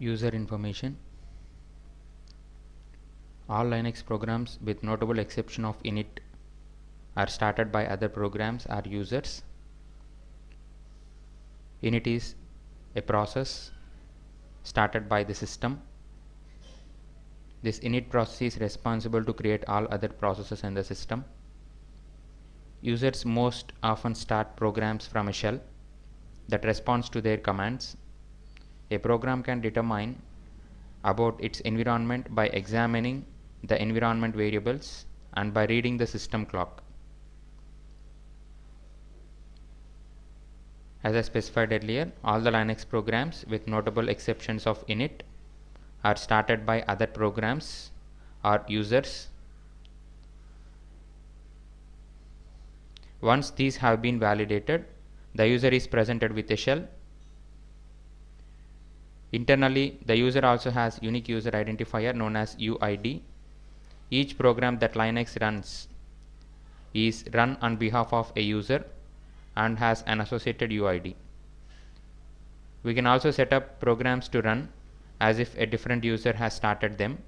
User information. All Linux programs, with notable exception of init, are started by other programs or users. Init is a process started by the system. This init process is responsible to create all other processes in the system. Users most often start programs from a shell that responds to their commands. A program can determine about its environment by examining the environment variables and by reading the system clock. As I specified earlier, all the Linux programs, with notable exceptions of init, are started by other programs or users. Once these have been validated, the user is presented with a shell. Internally, the user also has unique user identifier known as UID. Each program that Linux runs is run on behalf of a user and has an associated UID. We can also set up programs to run as if a different user has started them.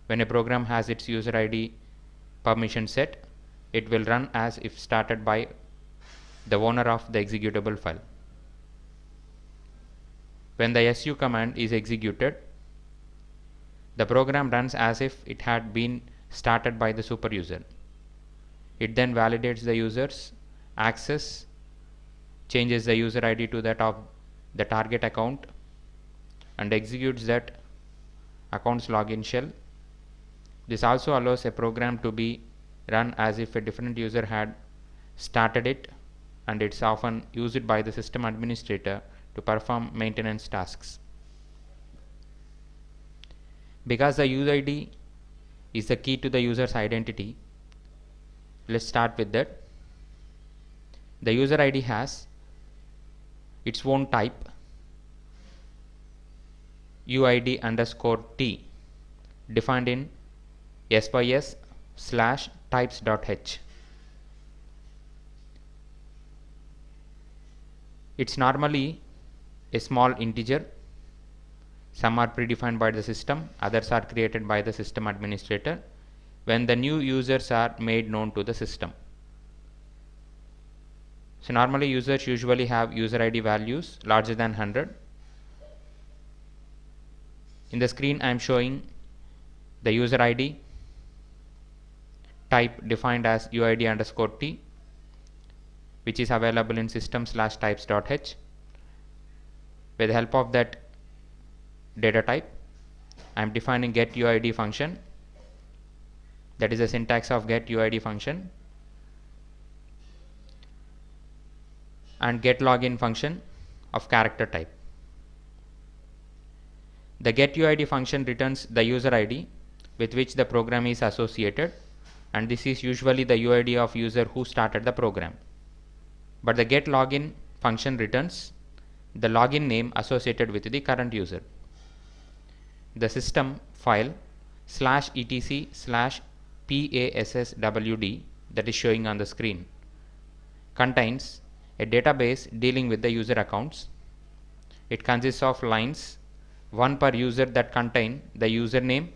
When a program has its user ID permission set, it will run as if started by the owner of the executable file. When the su command is executed, the program runs as if it had been started by the super user. It then validates the user's access, changes the user ID to that of the target account, and executes that account's login shell. This also allows a program to be run as if a different user had started it, and it's often used by the system administrator to perform maintenance tasks. Because the UID is the key to the user's identity, let's start with that. The user ID has its own type, UID underscore T, defined in sys/types.h. It's normally a small integer. Some are predefined by the system, others are created by the system administrator when the new users are made known to the system. So normally users usually have user ID values larger than 100. In the screen I am showing the user ID type defined as UID underscore T, which is available in system/types.h. With the help of that data type, I am defining getUID function. That is the syntax of getUID function, and getLogin function of character type. The getUID function returns the user ID with which the program is associated, and this is usually the UID of user who started the program. But the getLogin function returns the login name associated with the current user. The system file /etc/passwd that is showing on the screen contains a database dealing with the user accounts. It consists of lines, one per user, that contain the username,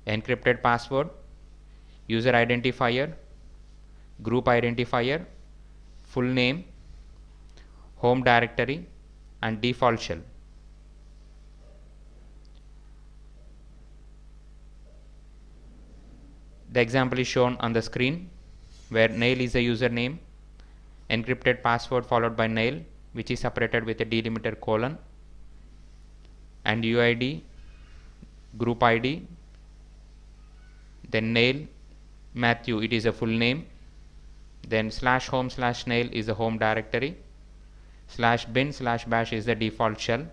encrypted password, user identifier, group identifier, full name, home directory, and default shell. The example is shown on the screen, where nail is the username, encrypted password followed by nail, which is separated with a delimiter colon, and UID, group ID, then nail, Matthew, it is a full name, then /home/nail is the home directory, /bin/bash is the default shell.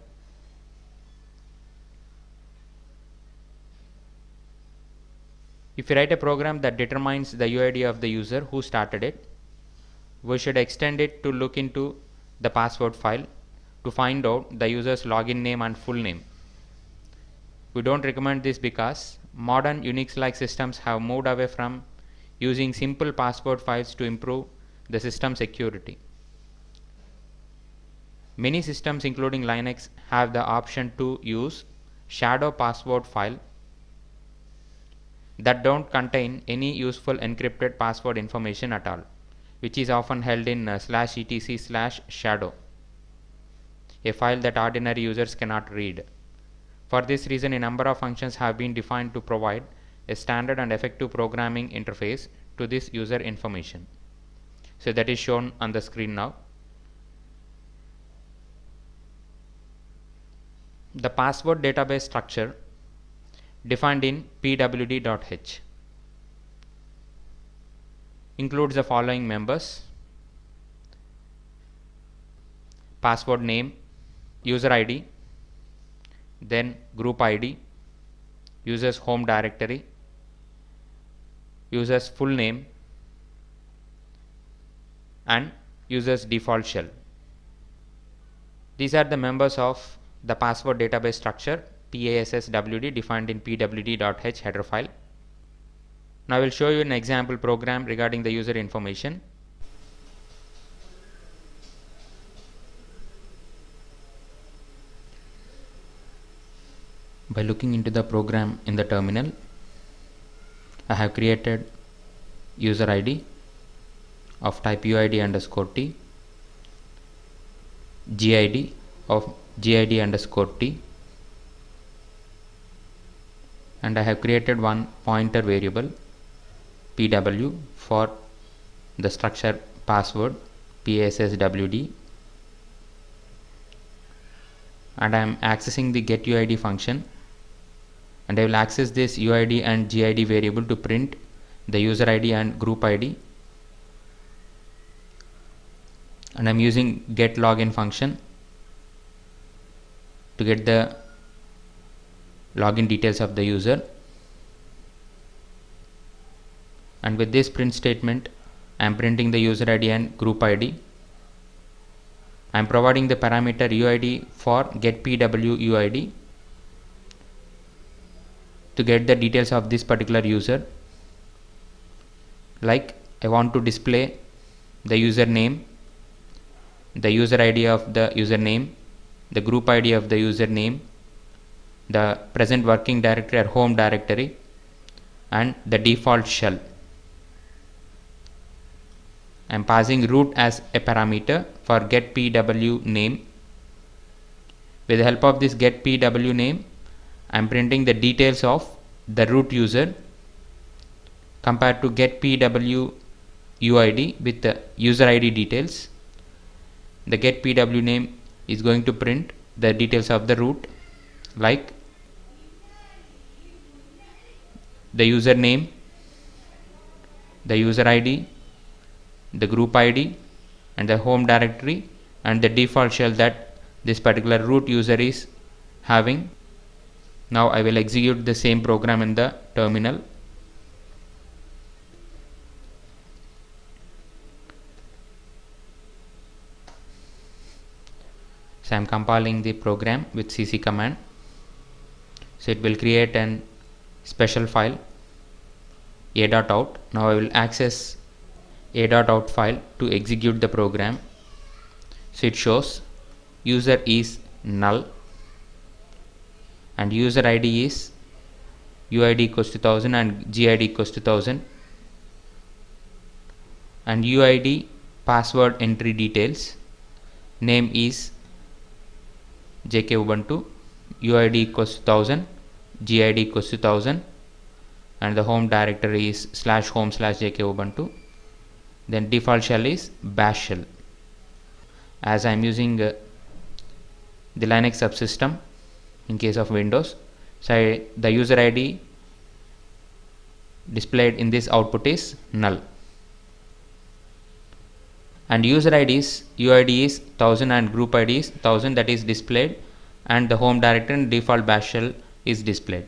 If you write a program that determines the UID of the user who started it, we should extend it to look into the password file to find out the user's login name and full name. We don't recommend this because modern Unix-like systems have moved away from using simple password files to improve the system security. Many systems including Linux have the option to use shadow password file that don't contain any useful encrypted password information at all, which is often held in /etc/shadow, a file that ordinary users cannot read. For this reason, a number of functions have been defined to provide a standard and effective programming interface to this user information. So that is shown on the screen now. The password database structure defined in pwd.h includes the following members: password name, user ID, then group ID, user's home directory, user's full name, and user's default shell. These are the members of the password database structure PASSWD defined in pwd.h header file. Now I will show you an example program regarding the user information. By looking into the program in the terminal, I have created user ID of type UID_T, GID of GID_T, and I have created one pointer variable PW for the structure password PASSWD, and I am accessing the getUID function, and I will access this UID and GID variable to print the user ID and group ID, and I am using getLogin function to get the login details of the user. And with this print statement, I am printing the user ID and group ID. I am providing the parameter UID for getPWUID to get the details of this particular user. Like, I want to display the username, the user ID of the username, the group ID of the username, the present working directory or home directory, and the default shell. I am passing root as a parameter for getPWName. With the help of this getPWName, I am printing the details of the root user compared to getPWUID with the user ID details. The getPWName is going to print the details of the root, like the username, the user ID, the group ID, and the home directory, and the default shell that this particular root user is having. Now I will execute the same program in the terminal. So I am compiling the program with cc command. So it will create an special file a.out. Now I will access a.out file to execute the program. So it shows user is null and user ID is UID = 1000 and GID = 1000, and UID password entry details, name is JK Ubuntu, UID = 1000, GID = 1000, and the home directory is /home/JK Ubuntu. Then default shell is bash shell. As I am using the Linux subsystem in case of Windows, so the user ID displayed in this output is null, and user ID is UID is 1000 and group ID is 1000, that is displayed, and the home directory and default bash shell is displayed.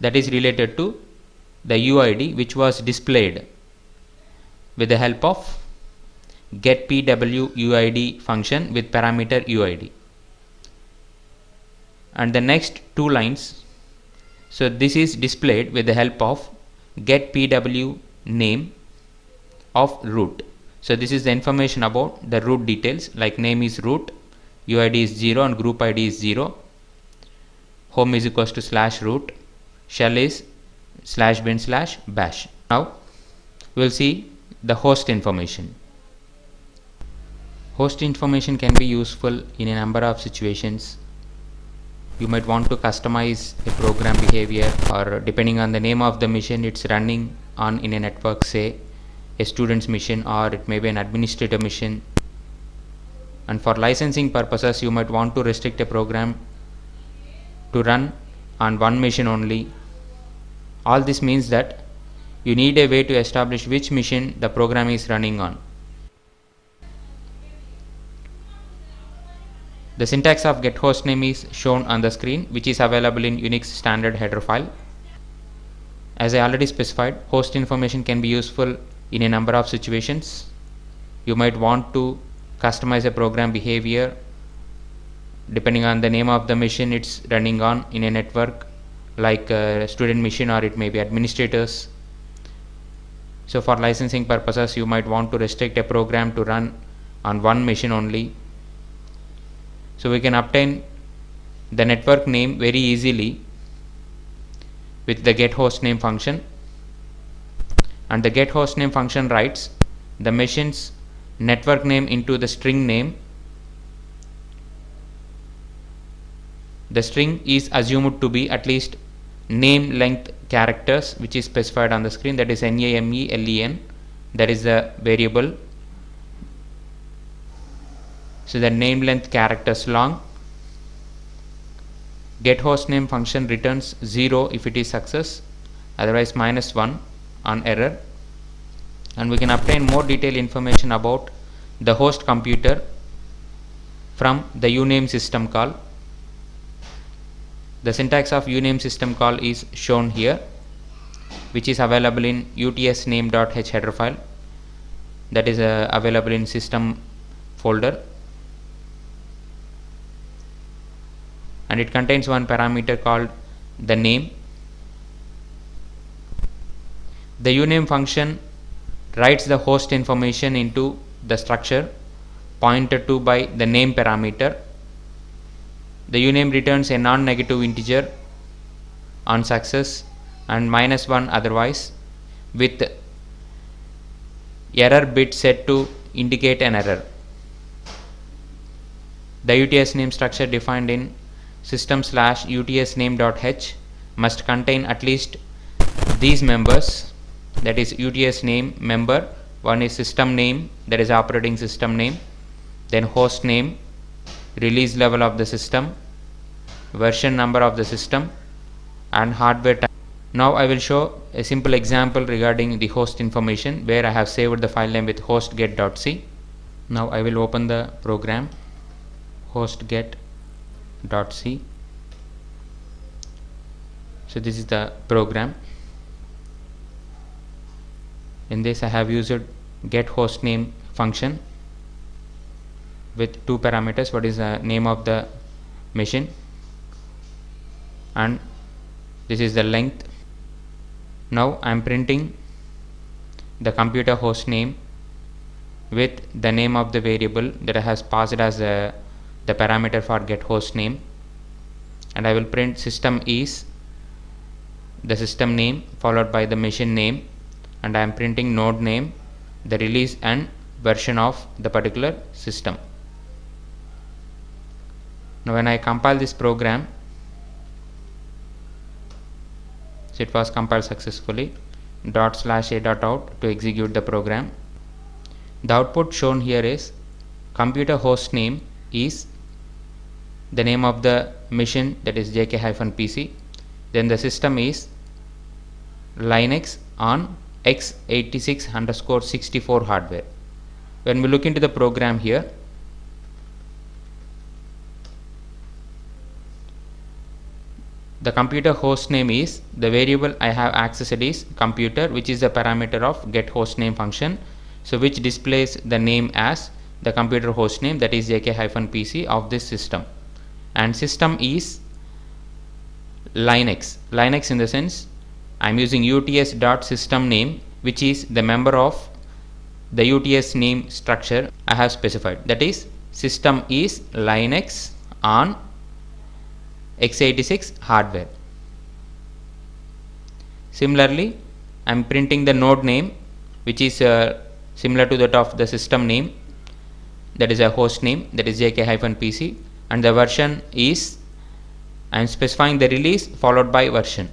That is related to the UID which was displayed with the help of getPWUID function with parameter UID. And the next two lines, so this is displayed with the help of getPWName of root. So this is the information about the root details, like name is root, UID is 0 and group ID is 0, home is equals to /root, shell is /bin/bash. Now we will see the host information. Host information can be useful in a number of situations. You might want to customize a program behavior, or depending on the name of the machine it's running on in a network, say a student's machine, or it may be an administrator machine. And for licensing purposes, you might want to restrict a program to run on one machine only. All this means that you need a way to establish which machine the program is running on. The syntax of get hostname is shown on the screen, which is available in Unix standard header file. As I already specified, host information can be useful in a number of situations. You might want to customize a program behavior depending on the name of the machine it's running on in a network, like a student machine, or it may be administrators. So for licensing purposes, you might want to restrict a program to run on one machine only. So we can obtain the network name very easily with the get hostname function, and the get hostname function writes the machine's network name into the string name. The string is assumed to be at least name length characters, which is specified on the screen, that is NAMELEN, that is the variable. So the name length characters long. Get hostname function returns 0 if it is success, otherwise -1 on error. And we can obtain more detailed information about the host computer from the uname system call. The syntax of uname system call is shown here, which is available in utsname.h header file, that is available in system folder, and it contains one parameter called the name. The uname function writes the host information into the structure pointed to by the name parameter. The uname returns a non-negative integer on success and -1 otherwise, with error bit set to indicate an error. The utsname structure defined in system/utsname.h must contain at least these members, that is utsname member. One is system name, that is operating system name, then host name, release level of the system, version number of the system, and hardware type. Now I will show a simple example regarding the host information, where I have saved the file name with hostget.c. Now I will open the program hostget.c. So this is the program. In this I have used get hostname function with two parameters. What is the name of the machine, and this is the length. Now I am printing the computer host name with the name of the variable that I has passed as the parameter for get host name, and I will print system is the system name followed by the machine name, and I am printing node name, the release and version of the particular system. Now when I compile this program, so it was compiled successfully, ./a.out to execute the program. The output shown here is computer host name is the name of the machine, that is jk-pc, then the system is Linux on x86_64 hardware. When we look into the program here, the computer host name is the variable I have accessed is computer, which is the parameter of get host name function, so which displays the name as the computer host name, that is jk-pc of this system, and system is Linux. Linux in the sense I am using uts.system name, which is the member of the UTS name structure I have specified, that is system is Linux on x86 hardware. Similarly, I am printing the node name, which is similar to that of the system name, that is a host name, that is jk-pc, and the version is, I am specifying the release followed by version.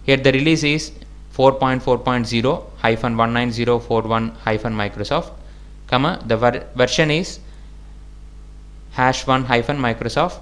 Here the release is 4.4.0-19041-Microsoft, comma, the version is #1-Microsoft